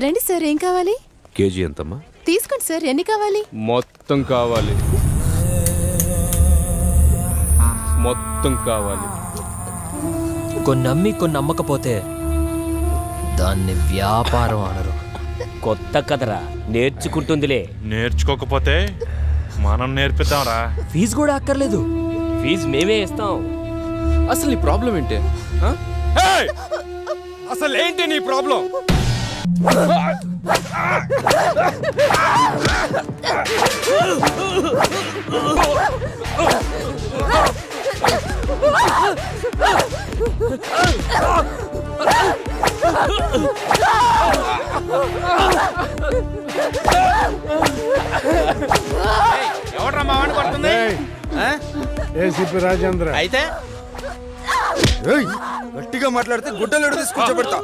రండి సార్, ఏం కావాలి? కేజీ ఎంతమ్మా? తీసుకోండి సార్, ఎన్ని కావాలి? మొత్తం కావాలి, మొత్తం కావాలి. కొన్ని అమ్మి కొన్ని అమ్మకపోతే దాన్ని వ్యాపారం అనరు. కొత్త కదరా, నేర్చుకుంటుందిలే. నేర్చుకోకపోతే మనం నేర్పిద్దాంరా. ఫీజు కూడా అక్కర్లేదు. ఫీజు మేమే ఇస్తాం. అసలు నీ ప్రాబ్లం ఏంటి? అసలు ఏంటి నీ ప్రాబ్లం? ఎవడ్రా మా వాడిని కొడుతుంది? ఏసీపీ రాజేంద్ర. అయితే గట్టిగా మాట్లాడితే గుడ్డలు తీసుకొచ్చబెడతా.